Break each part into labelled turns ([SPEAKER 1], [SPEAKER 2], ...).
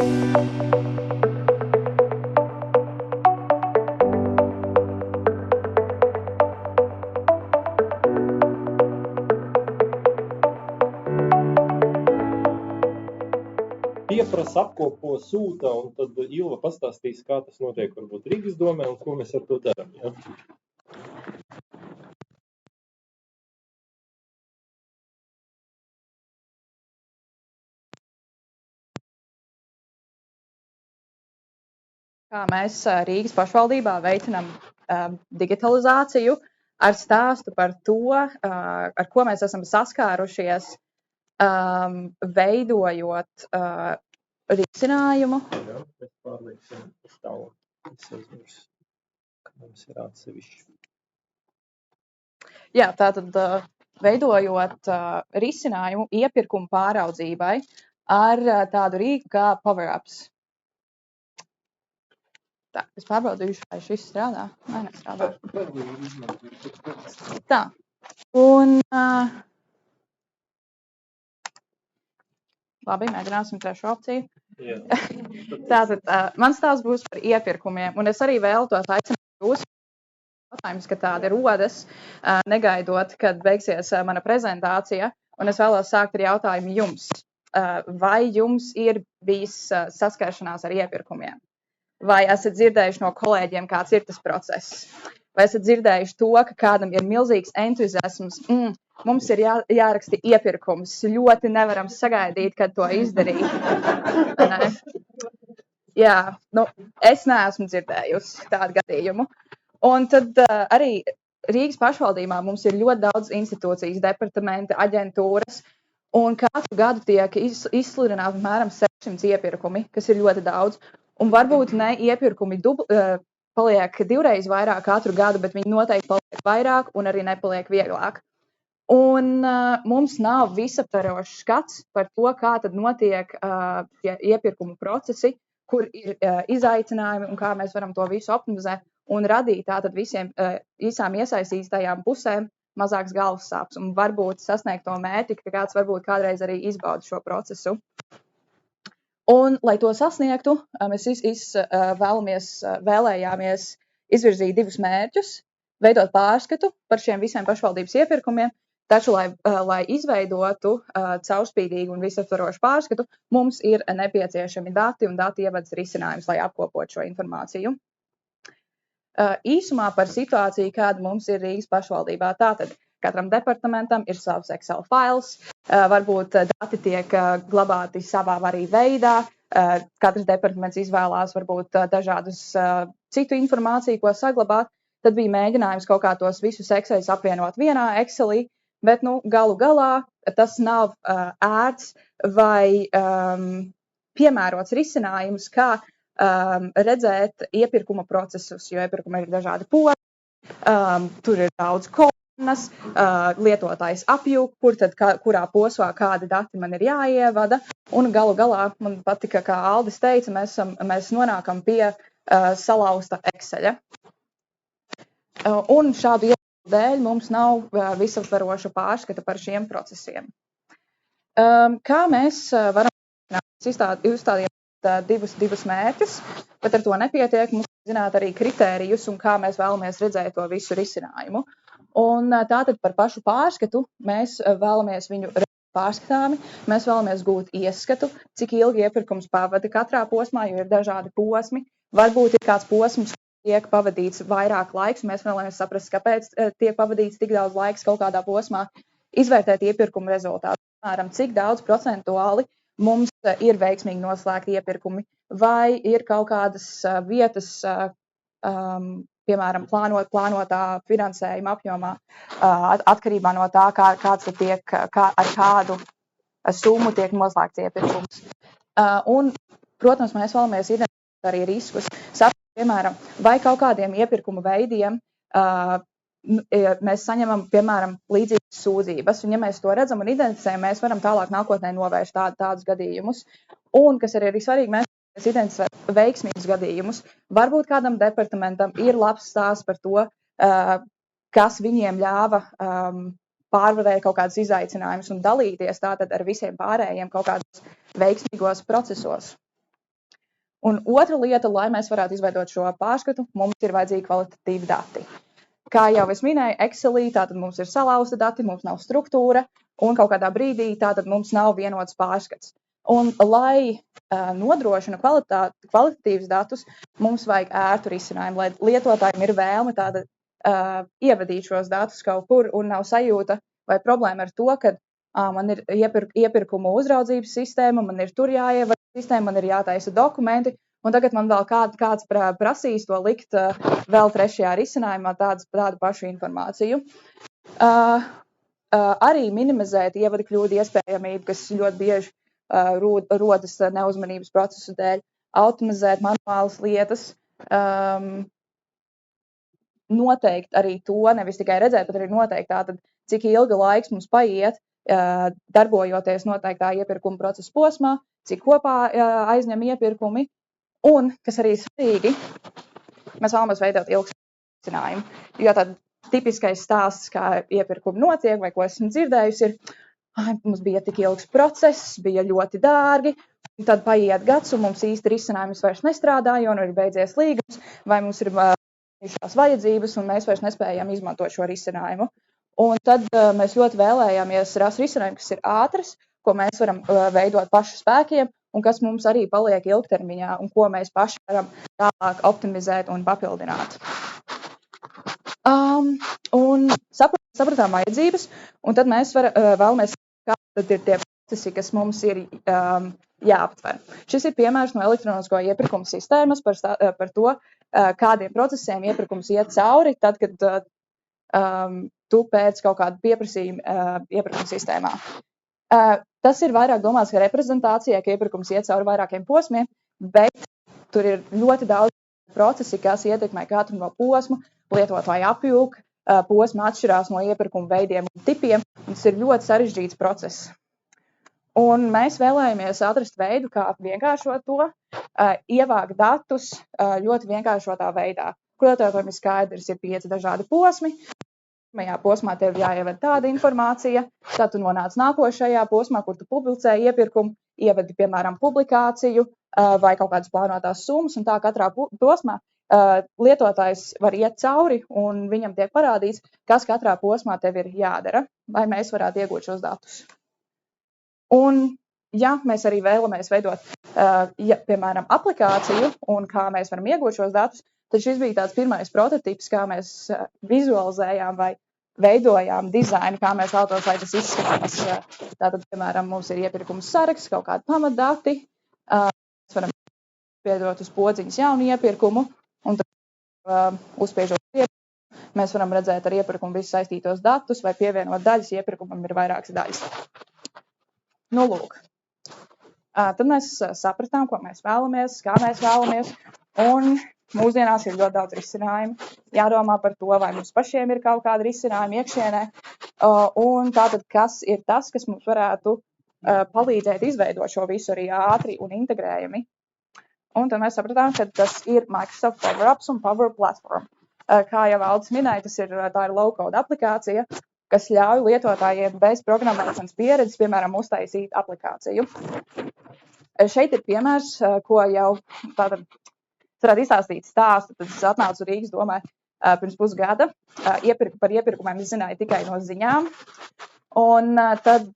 [SPEAKER 1] Pieprasa, apkopo, sūta, un tad Ilva pastāstīs, kā tas notiek varbūt Rīgas domē un ko mēs ar to darām. Ja?
[SPEAKER 2] Kā mēs Rīgas pašvaldībā veicinām digitalizāciju ar stāstu par to, ar ko mēs esam saskārušies, veidojot risinājumu.
[SPEAKER 1] Jā, mēs pārlieksim uz tālu. Es aizmirsu, ka mums ir atsevišķi.
[SPEAKER 2] Jā, tātad veidojot risinājumu iepirkumu pāraudzībai ar tādu rīku kā PowerUps. Tā, es pārbaudīšu, vai šis strādā. Vai nestrādā. Tā, un labi, mēģināsim trešo opciju. Tātad mans stāsts būs par iepirkumiem, un es arī vēlētos aicināt jūs jautājums, ka tādi rodas, negaidot, kad beigsies mana prezentācija, un es vēlos sākt ar jautājumu jums. Vai jums ir bijis saskaršanās ar iepirkumiem? Vai esat dzirdējuši no kolēģiem, kāds ir tas process? Vai esat dzirdējuši to, ka kādam ir milzīgs entuziasms? Mums ir jāraksta iepirkums. Ļoti nevaram sagaidīt, kad to izdarīt. Ne? Jā, es neesmu dzirdējusi tādu gadījumu. Un tad arī Rīgas pašvaldībā mums ir ļoti daudz institūcijas, departamenti, aģentūras, un katru gadu tiek izsludināti apmēram 600 iepirkumi, kas ir ļoti daudz. Un varbūt ne iepirkumi paliek divreiz vairāk katru gadu, bet viņi noteikti paliek vairāk un arī nepaliek vieglāk. Un mums nav visaptverošs skats par to, kā tad notiek iepirkumu procesi, kur ir izaicinājumi un kā mēs varam to visu optimizēt un radīt tātad visām iesaistītajām pusēm mazāks galvas sāpes un varbūt sasniegt to mērķi, ka kāds varbūt kādreiz arī izbauda šo procesu. Un, lai to sasniegtu, mēs vēlējāmies izvirzīt divus mērķus, veidot pārskatu par šiem visiem pašvaldības iepirkumiem, taču, lai izveidotu caurspīdīgu un visaptvarošu pārskatu, mums ir nepieciešami dati un dati ievads risinājums, lai apkopotu šo informāciju. Īsumā par situāciju, kāda mums ir Rīgas pašvaldībā. Tātad katram departamentam ir savs Excel fails, varbūt dati tiek glabāti savā arī veidā, katrs departaments izvēlās varbūt dažādus citu informāciju, ko saglabāt, tad bija mēģinājums kaut kā tos visus Excelus apvienot vienā Excelī, bet galu galā tas nav ērts vai piemērots risinājums, kā redzēt iepirkuma procesus, jo iepirkuma ir dažādi posmi, tur ir daudz kolonnas, lietotājs apjūg, kurā posmā kādi dati man ir jāievada, un galu galā man patika, kā Aldis teica, mēs nonākam pie salauzta Exceļa. Un šādu iemeslu dēļ mums nav visaptveroša pārskata par šiem procesiem. Kā mēs varam uzstādīt divus mērķus, bet ar to nepietiek, mums zināt arī kritērijus un kā mēs vēlamies redzēt to visu risinājumu. Un tātad par pašu pārskatu mēs vēlamies viņu pārskatāmi, mēs vēlamies gūt ieskatu, cik ilgi iepirkums pavada katrā posmā, jo ir dažādi posmi. Varbūt ir kāds posms, tiek pavadīts vairāk laiks, mēs vēlamies saprast, kāpēc tiek pavadīts tik daudz laiks kaut kādā posmā, izvērtēt iepirkumu rezultātu, piemēram, cik daudz procentuāli mums ir veiksmīgi noslēgti iepirkumi, vai ir kaut kādas vietas, piemēram, plānotā finansējuma apjomā, atkarībā no tā, ar kādu summu tiek noslēgts iepirkums. Un, protams, mēs vēlamies identificēt arī riskus. Piemēram, vai kaut kādiem iepirkumu veidiem mēs saņemam, piemēram, līdzīgas sūdzības, un ja mēs to redzam un identificējam, mēs varam tālāk nākotnē novērst tādus gadījumus. Un, kas arī ir svarīgi, mēs identificējam veiksmīgus gadījumus. Varbūt kādam departamentam ir labs stāsts par to, kas viņiem ļāva pārvarēt kaut kādus izaicinājumus un dalīties tātad ar visiem pārējiem kaut kādos veiksmīgos procesos. Un otra lieta, lai mēs varētu izveidot šo pārskatu, mums ir vajadzīgi kvalitatīvi dati. Kā jau es minēju, Excelī tātad mums ir salauzti dati, mums nav struktūra, un kaut kādā brīdī tātad mums nav vienots pārskats. Un, lai nodrošina kvalitatīvus datus, mums vajag ērtu risinājumu, lai lietotājiem ir vēlme tāda ievadīt šos datus kaut kur un nav sajūta vai problēma ar to, ka man ir iepirkumu uzraudzības sistēma, man ir tur jāievada sistēma, man ir jātaisa dokumenti, un tagad man vēl kāds prasīs to likt vēl trešajā risinājumā tādu pašu informāciju. Arī minimizēt ievada kļūdu iespējamību, kas ļoti bieži rodas neuzmanības procesu dēļ, automatizēt manuālas lietas, noteikt arī to, nevis tikai redzēt, bet arī noteikt tātad, cik ilga laiks mums paiet, darbojoties noteiktā iepirkuma procesa posmā, cik kopā aizņem iepirkumi, un, kas arī svarīgi, mēs vēlamies veidot ilgspējīgu risinājumu, jo tad tipiskais stāsts, kā iepirkumi notiek, vai ko esmu dzirdējusi, ir, mums bija tik ilgs process, bija ļoti dārgi, un tad paiet gads, un mums īsti risinājums vairs nestrādā, jo nu ir beidzies līgums, vai mums ir šās vajadzības, un mēs vairs nespējam izmantot šo risinājumu. Un tad mēs ļoti vēlējāmies rast risinājumu, kas ir ātrs, ko mēs varam veidot pašu spēkiem, un kas mums arī paliek ilgtermiņā, un ko mēs paši varam tālāk optimizēt un papildināt. Un sapratām vajadzības, un tad mēs vēlamies, kādi ir tie procesi, kas mums ir jāaptver. Šis ir piemērs no elektronisko iepirkumu sistēmas par to, kādiem procesiem iepirkums iet cauri, tad, kad tu pēc kaut kādu pieprasījumu iepirkuma sistēmā. Tas ir vairāk domāts, ka reprezentācijai, ka iepirkums iet cauri vairākiem posmiem, bet tur ir ļoti daudz procesi, kas ietekmē katru no posmu, lietotāju apjūg, posma atšķirās no iepirkuma veidiem un tipiem, un tas ir ļoti sarežģīts process. Un mēs vēlējamies atrast veidu, kā vienkāršot to, ievākt datus ļoti vienkāršotā veidā. Lietotājiem ir skaidrs, ir 5 dažādi posmi. Pirmajā posmā tev jāievada tāda informācija, tad tu nonāc nākošajā posmā, kur tu publicē iepirkumu, ievadi, piemēram, publikāciju vai kaut kādas plānotās summas, un tā katrā posmā lietotājs var iet cauri, un viņam tiek parādīts, kas katrā posmā tev ir jādara, lai mēs varētu iegūt šos datus. Un, ja mēs arī vēlamies veidot, piemēram, aplikāciju, un kā mēs varam iegūt šos datus, tad šis bija tāds pirmais prototips, kā mēs vizualizējām vai veidojām dizainu, kā mēs vēlētos, lai tas izskatās. Tātad, piemēram, mums ir iepirkums saraksts, kaut kādi pamatdati, mēs varam piedot uz podziņas jaunu iepirkumu, un tad uzspiežot iepirkumu, mēs varam redzēt ar iepirkumu visus saistītos datus vai pievienot daļas, iepirkumam ir vairākas daļas. Nu, lūk. Tad mēs sapratām, ko mēs vēlamies, kā mēs vēlamies, un mūsdienās ir ļoti daudz risinājumu. Jādomā par to, vai mums pašiem ir kaut kāda risinājuma iekšienē, un tātad, kas ir tas, kas mums varētu palīdzēt izveidot šo visu arī ātri un integrējami. Un tad mēs sapratām, ka tas ir Microsoft Power Apps un Power Platform. Kā jau Aldis minēja, tā ir low-code aplikācija, kas ļauj lietotājiem bez programmēšanas pieredzes, piemēram, uztaisīt aplikāciju. Šeit ir piemērs, ko jau tātad varētu izstāstīt stāstu, tad es atnācu Rīgas domē pirms pusgada. Par iepirkumiem es zināju tikai no ziņām. Un tad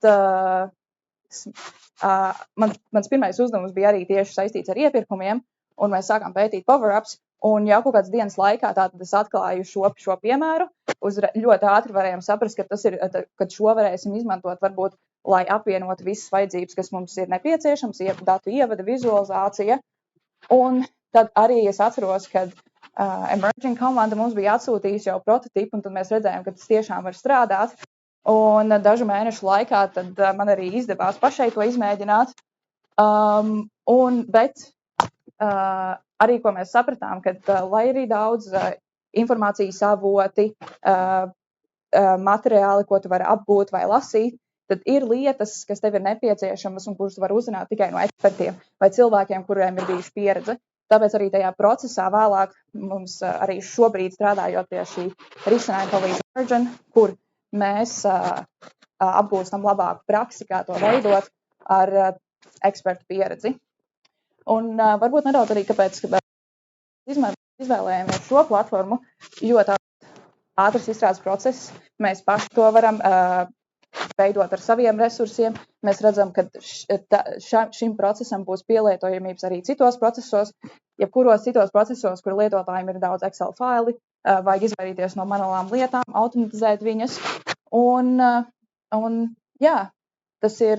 [SPEAKER 2] mans pirmais uzdevums bija arī tieši saistīts ar iepirkumiem, un mēs sākām pētīt Power-Ups, un jau kaut kādas dienas laikā tātad es atklāju šo piemēru. Ļoti ātri varējām saprast, ka šo varēsim izmantot varbūt, lai apvienotu visas vajadzības, kas mums ir nepieciešams, datu ievada, vizualizācija. Un tad arī es atceros, ka Emerging komanda mums bija atsūtījusi jau prototipu, un tad mēs redzējām, ka tas tiešām var strādāt. Un dažu mēnešu laikā tad man arī izdevās pašai to izmēģināt. Bet arī, ko mēs sapratām, ka lai arī daudz informācijas avoti, materiāli, ko tu vari apgūt vai lasīt, tad ir lietas, kas tev ir nepieciešamas un kuras tu vari uzzināt tikai no ekspertiem vai cilvēkiem, kuriem ir bijuši pieredze. Tāpēc arī tajā procesā vēlāk mums arī šobrīd strādājot pie šī risinājuma palīdz Emerging, kur mēs apgūstam labāku praksi, kā to veidot ar ekspertu pieredzi. Un varbūt nedaudz arī, kāpēc izvēlējāmies šo platformu, jo tā ātrs izstrādes process, mēs paši to varam veidot ar saviem resursiem. Mēs redzam, ka šim procesam būs pielietojamības arī citos procesos, jebkuros citos procesos, kur lietotājiem ir daudz Excel faili, vajag izvairīties no manuālām lietām, automatizēt viņas. Un jā, tas ir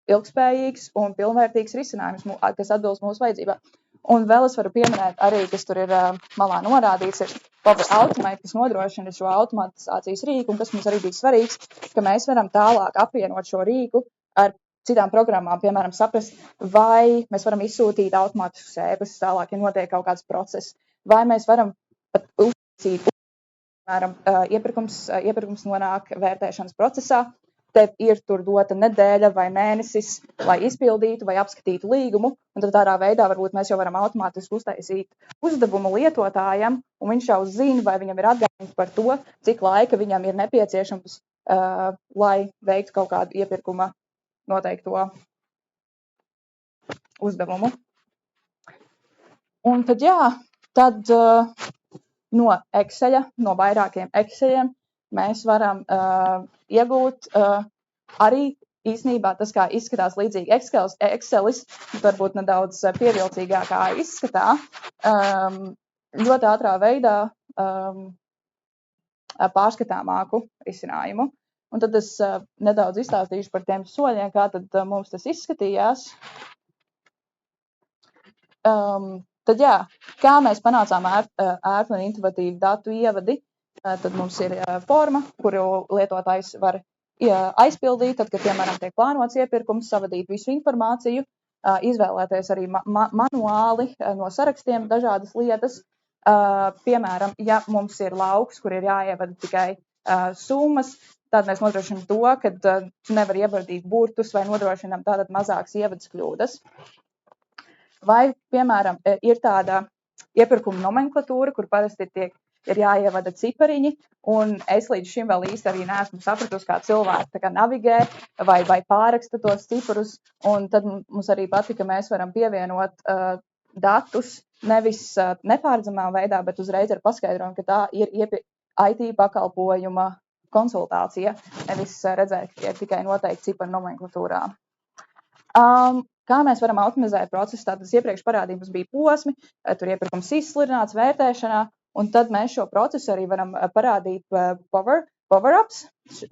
[SPEAKER 2] ilgspējīgs un pilnvērtīgs risinājums, kas atbilst mūsu vajadzībām. Un vēl es varu pieminēt arī, kas tur ir malā norādīts, ir Power Automate, kas nodrošina šo automatizācijas rīku, un kas mums arī bija svarīgs, ka mēs varam tālāk apvienot šo rīku ar citām programmām, piemēram, saprast, vai mēs varam izsūtīt automātiskus ēpastus tālāk, ja notiek kaut kāds process, vai mēs varam pat uzsīt, piemēram, iepirkums nonāk vērtēšanas procesā, tev ir tur dota nedēļa vai mēnesis, lai izpildītu vai apskatītu līgumu, un tad tādā veidā varbūt mēs jau varam automātiski uztaisīt uzdevumu lietotājam, un viņš jau zina, vai viņam ir atgādājums par to, cik laika viņam ir nepieciešams, lai veiktu kaut kādu iepirkuma noteikto uzdevumu. Un tad tad no Exceļa, no vairākiem Exceļiem mēs varam iegūt arī īsnībā tas, kā izskatās līdzīgi Excelis, varbūt nedaudz pievilcīgākā izskatā, ļoti ātrā veidā pārskatāmāku risinājumu. Un tad es nedaudz izstāstīšu par tiem soļiem, kā tad mums tas izskatījās. Tad kā mēs panācām ērtu un intuitīvu datu ievadi, tad mums ir forma, kuru lietotājs var aizpildīt, tad, kad, piemēram, tiek plānots iepirkums, savadīt visu informāciju, izvēlēties arī manuāli no sarakstiem dažādas lietas. Piemēram, ja mums ir lauks, kur ir jāievada tikai summas, tad mēs nodrošinām to, ka tu nevar ievadīt burtus vai nodrošinām tātad mazākas ievadas kļūdas. Vai, piemēram, ir tāda iepirkuma nomenklatūra, kur parasti ir jāievada cipariņi, un es līdz šim vēl īsti arī neesmu sapratusi, kā cilvēki navigē vai pāraksta tos ciparus, un tad mums arī patika, ka mēs varam pievienot datus nevis nepārdzamā veidā, bet uzreiz ar paskaidrojumu, ka tā ir IT pakalpojuma konsultācija, nevis redzēt, ka ir tikai noteikti cipari nomenklatūrā. Kā mēs varam automatizēt procesu? Tātad iepriekš parādījums bija posmi, tur iepirkums izsludināts vērtēšanā, un tad mēs šo procesu arī varam parādīt power-ups.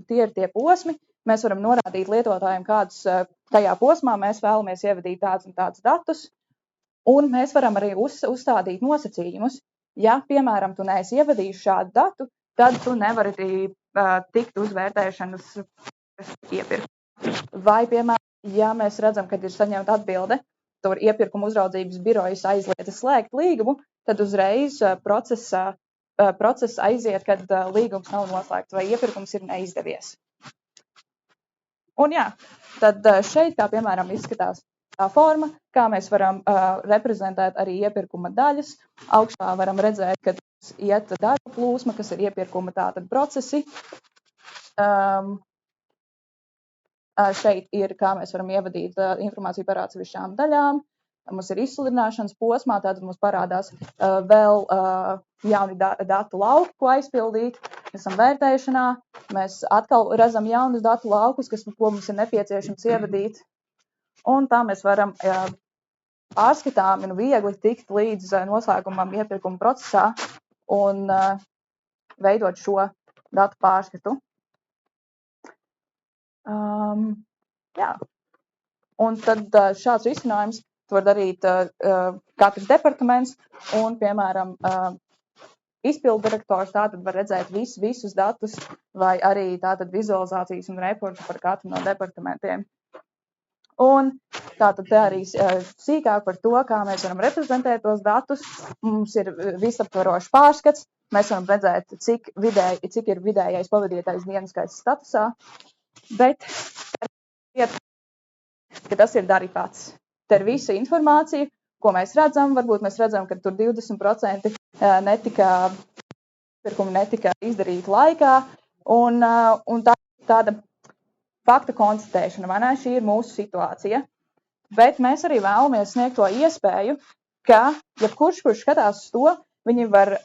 [SPEAKER 2] Tie ir tie posmi. Mēs varam norādīt lietotājiem, kādus tajā posmā mēs vēlamies ievadīt tādus un tādus datus, un mēs varam arī uzstādīt nosacījumus. Ja, piemēram, tu neesi ievadījis šādu datu, tad tu nevari tikt uz vērtēšanas iepirkumu. Vai, piemēram, ja mēs redzam, ka ir saņemta atbilde, tur iepirkuma uzraudzības birojas aizliedza slēgt līgumu, tad uzreiz process aiziet, kad līgums nav noslēgts vai iepirkums ir neizdevies. Un tad šeit, kā piemēram, izskatās tā forma, kā mēs varam reprezentēt arī iepirkuma daļas. Augšā varam redzēt, ka iet darba plūsma, kas ir iepirkuma tātad procesi. Šeit ir, kā mēs varam ievadīt informāciju par atsevišķām daļām. Mums ir izsludināšanas posmā, tātad mums parādās vēl jauni datu lauki, ko aizpildīt. Mēs esam vērtēšanā, mēs atkal redzam jaunus datu laukus, ko mums ir nepieciešams ievadīt. Un tā mēs varam pārskatām un viegli tikt līdz noslēgumam iepirkuma procesā un veidot šo datu pārskatu. Un tad šāds risinājums var darīt katrs departaments un, piemēram, izpildu direktors tātad var redzēt visus datus vai arī tātad vizualizācijas un reportu par katru no departamentiem. Un tātad te arī sīkāk par to, kā mēs varam reprezentēt tos datus. Mums ir visaptvarošs pārskats. Mēs varam redzēt, cik ir vidējais pavadītais dienas skaits statusā. Bet ka tas ir dari pats. Te ir visa informācija, ko mēs redzam. Varbūt mēs redzam, ka tur 20% pirkumi netika izdarīti laikā. Un tāda fakta konstatēšana, vai ne? Šī ir mūsu situācija. bet mēs arī vēlamies sniegt to iespēju, ka jebkurš, kurš skatās uz to, viņi var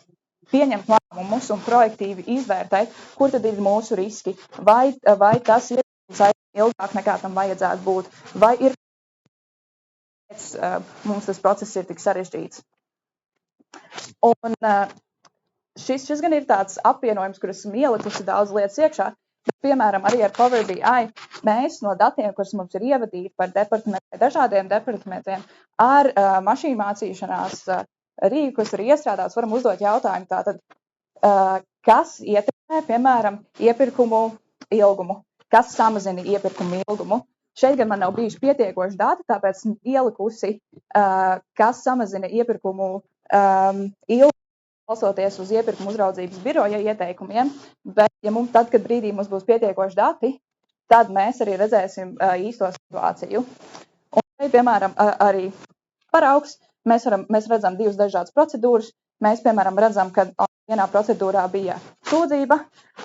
[SPEAKER 2] pieņemt lēmumus un projektīvi izvērtēt, kur tad ir mūsu riski, vai tas ir ilgāk nekā tam vajadzētu būt, vai ir mums tas process ir tik sarežģīts. Un šis gan ir tāds apvienojums, kur esmu ielikusi daudz lietas iekšā, bet, piemēram, arī ar Power BI mēs no datiem, kurus mums ir ievadīti par dažādiem departamentiem, ar mašīnu mācīšanās rīku, kas ir iestrādāts, varam uzdot jautājumu tātad, kas ietekmē, piemēram, iepirkumu ilgumu, kas samazina iepirkumu ilgumu. Šeit gan man nav bijuši pietiekoši dati, tāpēc ielikusi, kas samazina iepirkumu ilgumu, balstoties uz iepirkumu uzraudzības biroja ieteikumiem, bet ja tad, kad brīdī mums būs pietiekoši dati, tad mēs arī redzēsim īsto situāciju. Un, piemēram, arī paraugs. Mēs redzam divas dažādas procedūras. Mēs, piemēram, redzam, ka vienā procedūrā bija sūdzība,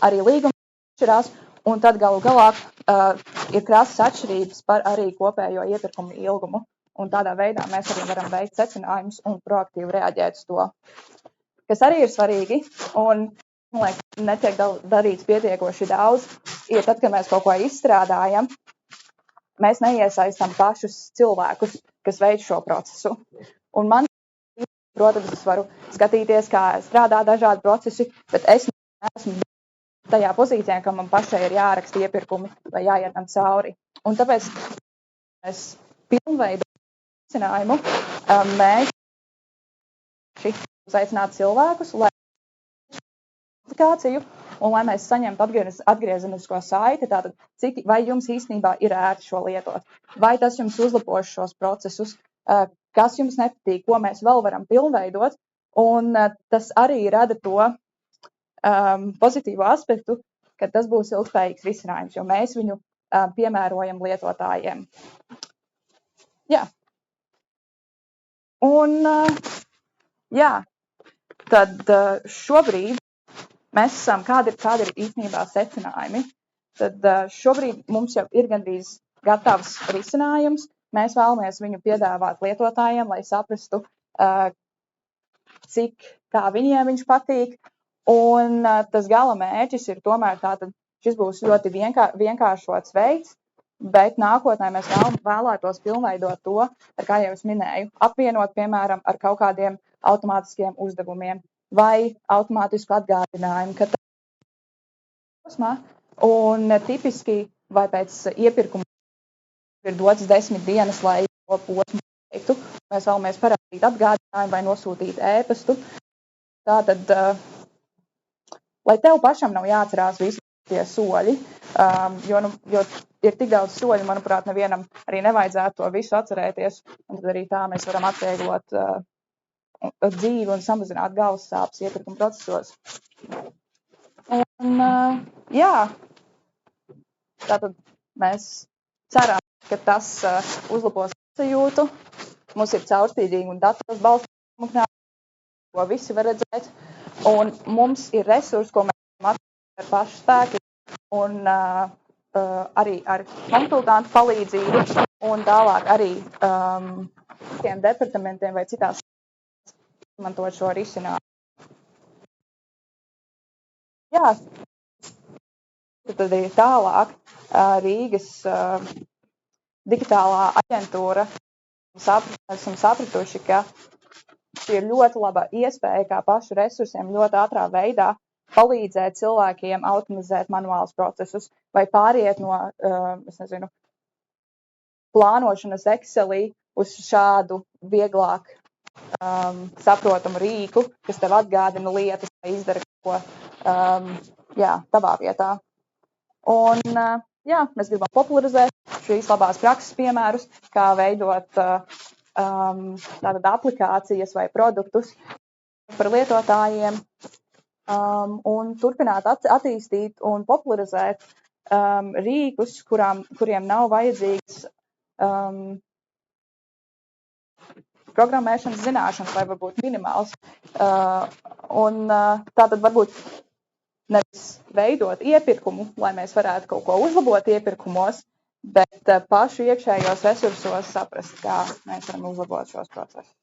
[SPEAKER 2] arī līgums atšķirās, un tad galu galā ir krasas atšķirības par arī kopējo iepirkumu ilgumu. Un tādā veidā mēs arī varam veikt secinājumus un proaktīvi reaģēt uz to. Kas arī ir svarīgi, un, man liekas, netiek darīts pietiekoši daudz, ir tad, kad mēs kaut ko izstrādājam, mēs neiesaistam pašus cilvēkus, kas veic šo procesu. Un man, protams, es varu skatīties, kā strādā dažādi procesi, bet es neesmu tajā pozīcijā, ka man pašai ir jāraksta iepirkumi vai jāiet tam cauri. Un tāpēc mēs pilnveidojam risinājumu, mēs uzaicināt cilvēkus, lai aplikāciju un lai mēs saņemtu atgriezenisko saiti, tātad, vai jums īstenībā ir ērti šo lietot, vai tas jums uzlabos šos procesus, kas jums nepatīk, ko mēs vēl varam pilnveidot, un tas arī rada to pozitīvo aspektu, ka tas būs ilgspējīgs risinājums, jo mēs viņu piemērojam lietotājiem. Jā. Un, jā, tad šobrīd mēs esam, kādi ir īstenībā secinājumi, tad šobrīd mums jau ir gandrīz gatavs risinājums. Mēs vēlamies viņu piedāvāt lietotājiem, lai saprastu, kā viņiem viņš patīk. Un tas gala mērķis ir tomēr tātad, šis būs ļoti vienkāršots veids, bet nākotnē mēs vēlētos pilnveidot to, ar kā jau es minēju, apvienot, piemēram, ar kaut kādiem automātiskiem uzdevumiem vai automātisku atgādinājumu, ka posmā un tipiski vai pēc iepirkuma ir dots 10 dienas, lai to posmu veiktu. Mēs vēlamies parādīt atgādinājumu vai nosūtīt ēpastu. Tātad, lai tev pašam nav jāatcerās visi tie soļi, jo ir tik daudz soļu, manuprāt, nevienam arī nevajadzētu to visu atcerēties, un tad arī tā mēs varam atvieglot dzīvi un samazināt galvas sāpes iepirkuma procesos. Un, jā, tātad mēs ceram, ka tas uzlabos sajūtu. Mums ir caurspīdīgi un datos balstījumu, ko visi var redzēt. Un mums ir resursi, ko mēs varam atrast ar pašu spēku un arī ar konsultantu palīdzību un tālāk arī citiem departamentiem vai citās izmantot šo risinājumu. Jā, tad arī tālāk Rīgas digitālā aģentūra esam sapratuši, ka šī ir ļoti laba iespēja, kā pašu resursiem ļoti ātrā veidā palīdzēt cilvēkiem automatizēt manuālus procesus vai pāriet no, plānošanas Excelī uz šādu vieglāk saprotamu rīku, kas tev atgādina lietas vai izdara ko tavā vietā. Un mēs gribam popularizēt šīs labās prakses piemērus, kā veidot tātad aplikācijas vai produktus par lietotājiem un turpināt attīstīt un popularizēt rīkus, kuriem nav vajadzīgs programmēšanas zināšanas vai varbūt minimāls. Un tātad varbūt nevis veidot iepirkumu, lai mēs varētu kaut ko uzlabot iepirkumos, bet pašu iekšējos resursos saprast, kā mēs varam uzlabot šos procesus.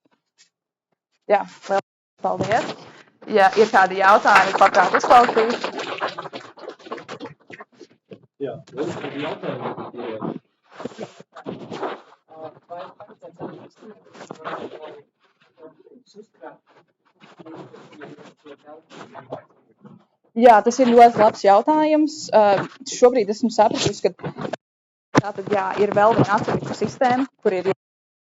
[SPEAKER 2] Jā, liels paldies. Ja ir kādi jautājumi, labprāt uzklausīšu.
[SPEAKER 1] Jā, vēl kādi jautājumi.
[SPEAKER 2] Jā, tas ir ļoti labs jautājums. Šobrīd esmu sapratusi, ka tātad, jā, ir vēl viena atsevišķa sistēma, kur ir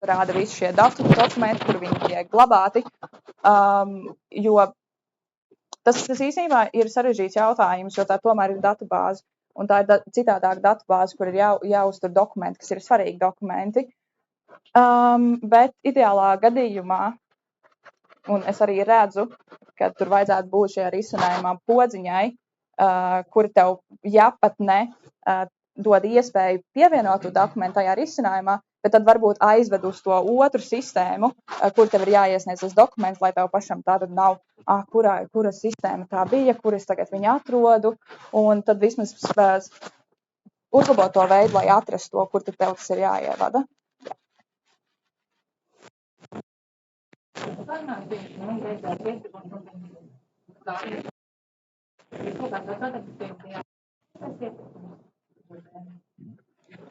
[SPEAKER 2] rāda visi šie dokumenti, kur viņi tiek glabāti. Jo tas īstenībā ir sarežģīts jautājums, jo tā tomēr ir datubāze. Un tā ir citādāka datubāze, kur ir jāuztur dokumenti, kas ir svarīgi dokumenti. Bet ideālā gadījumā, un es arī redzu, ka tur vajadzētu būt šajā risinājumā podziņai, kuri tev, ja pat ne, dod iespēju pievienot to dokumentu tajā risinājumā, bet tad varbūt aizved uz to otru sistēmu, kur tev ir jāiesniedz tas dokuments, lai tev pašam tātad nav, kura sistēma tā bija, kur es tagad viņu atrodu, un tad vismaz uzlabot to veidu, lai atrastu to, kur tev tas ir jāievada.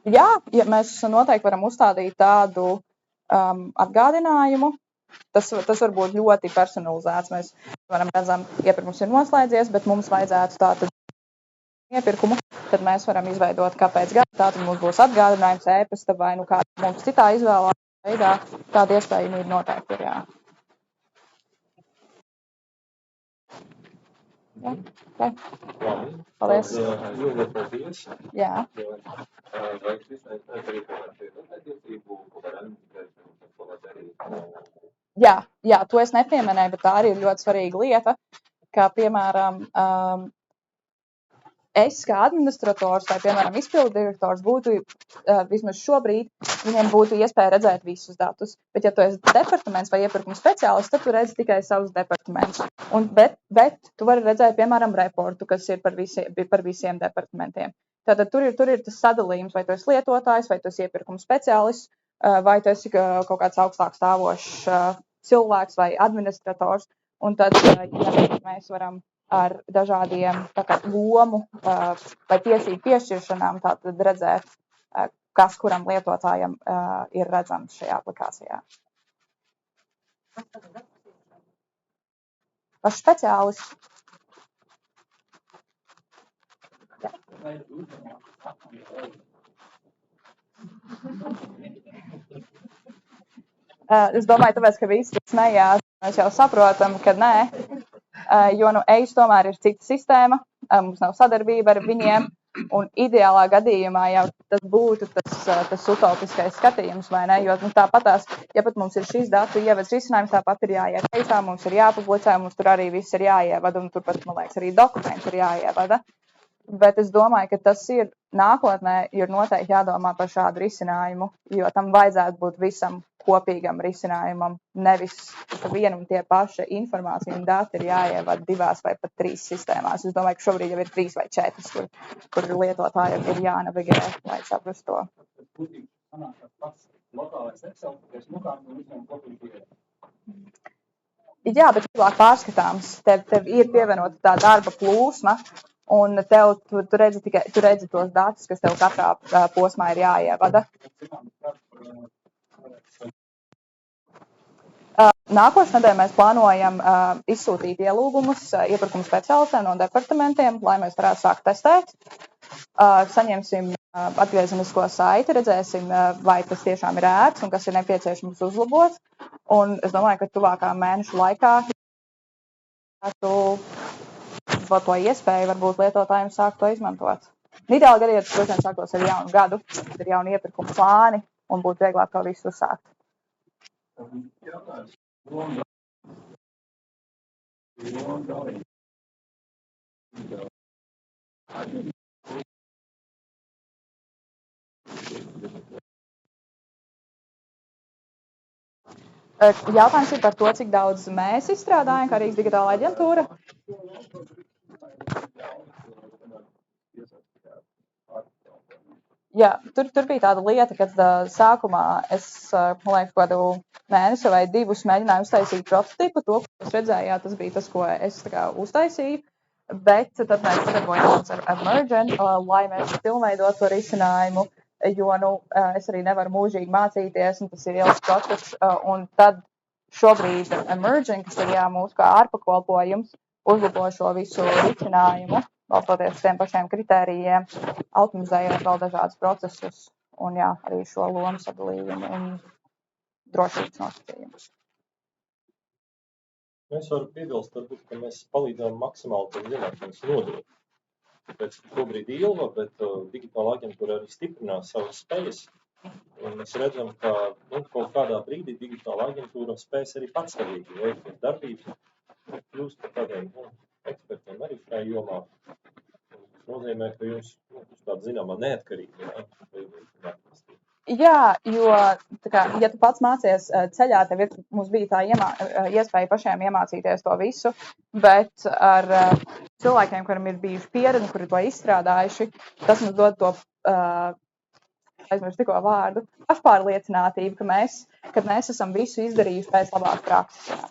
[SPEAKER 2] Jā, ja mēs noteikti varam uzstādīt tādu atgādinājumu. Tas var būt ļoti personalizēts. Mēs varam redzam, iepirkums ir noslēdzies, bet mums vajadzētu tātad iepirkumu, tad mēs varam izveidot, kāpēc gada. Tātad mums būs atgādinājums e-pasta vai nu kāda mums citā izvēlā veidā. Tāda iespējamība noteikti ir, jā. Jā, okay. Paldies.
[SPEAKER 1] Paldies.
[SPEAKER 2] Jā. Jā, to es nepieminēju, bet tā arī ir ļoti svarīga lieta, kā piemēram es kā administrators vai, piemēram, izpildu direktors būtu, vismaz šobrīd, viņiem būtu iespēja redzēt visus datus. Bet, ja tu esi departaments vai iepirkuma speciālists, tad tu redzi tikai savus departamentus. Bet tu vari redzēt, piemēram, reportu, kas ir par visiem departamentiem. Tātad tur ir tas sadalījums, vai tu esi lietotājs, vai tu esi iepirkuma speciālists, vai tu esi kaut kāds augstāk stāvošs cilvēks vai administrators. Un tad, ja mēs varam ar dažādiem lomu vai tiesību piešķiršanām tātad redzēt, kas kuram lietotājam ir redzams šajā aplikācijā. Pašs speciālists. Es domāju, tāpēc, ka visi smējās, mēs jau saprotam, ka nē, jo EIS tomēr ir cita sistēma, mums nav sadarbība ar viņiem, un ideālā gadījumā jau tas būtu tas utopiskais skatījums, vai ne? Jo tāpatās, ja pat mums ir šis datu ievads risinājums, tāpat ir jāiet EISā, mums ir jāpublicē, mums tur arī viss ir jāievada, un turpat, man liekas, arī dokumenti ir jāievada. Bet es domāju, ka tas ir nākotnē, ir noteikti jādomā par šādu risinājumu, jo tam vajadzētu būt visam kopīgam risinājumam, nevis vienam tie paši informācija un dati ir jāievada 2 vai pat 3 sistēmās. Es domāju, ka šobrīd jau ir 3 vai 4, kur lietotājiem ir jānavigē, lai saprast to. Jā, bet vieglāk pārskatāms. Tev ir pievienota tā darba plūsma, un tu redzi tos datus, kas tev katrā posmā ir jāievada. Nākošais nedēļā mēs plānojam izsūtīt ielūgumus iepirkuma speciālistiem no departamentiem, lai mēs varētu sākt testēt. Saņemsim atgriezenisko saiti, redzēsim, vai tas tiešām ir ērts un kas ir nepieciešams uzlabot. Un es domāju, ka tuvākā mēneša laikā to iespēju varbūt lietotājiem sākt to izmantot. Ideāli gadījumā tas, protams, sāktos ar jaunu gadu, kad ir jauni iepirkuma plāni un būtu vieglāk to visu uzsākt. Jautājums ir par to, cik daudz mēs izstrādājam, kā Rīgas digitālā aģentūra. Jā, tur bija tāda lieta, ka sākumā es, man liekas, kādu mēnesi vai 2 mēģināju uztaisīt prototipu. To, ko jūs redzējāt, tas bija tas, ko es uztaisīju. Bet tad mēs sadarbojāmies ar Emergent, lai mēs pilnveidotu to risinājumu, jo es arī nevaru mūžīgi mācīties, un tas ir ilgs process. Un tad šobrīd Emergent, kas ir mūsu kā ārpakalpojums, uzlabo šo visu risinājumu, balstoties tiem pašiem kritērijiem, automatizējot vēl dažādus procesus un arī šo lomu sadalījumu un drošības nosacījumus.
[SPEAKER 1] Es varu piebilst, varbūt, ka mēs palīdzām maksimāli tam zinātnes nodot. Tāpēc šobrīd Ilva, bet digitāla aģentūra arī stiprinās savas spējas. Un mēs redzam, ka kaut kādā brīdī digitāla aģentūra spēs arī patstāvīgi veikt darbības, kļūst par tādiem ekspertiem arī šajā jomā. Tas nozīmē, ka jūs tāda zināmā neatkarība.
[SPEAKER 2] Jā, jo, ja tu pats mācies ceļā, mums bija tā iespēja pašiem iemācīties to visu, bet ar cilvēkiem, kuriem ir bijuši pieredzi, kuri to izstrādājuši, tas mums dod to, aizmirstu tikko vārdu, pašpārliecinātību, ka mēs esam visu izdarījuši pēc labās prakses.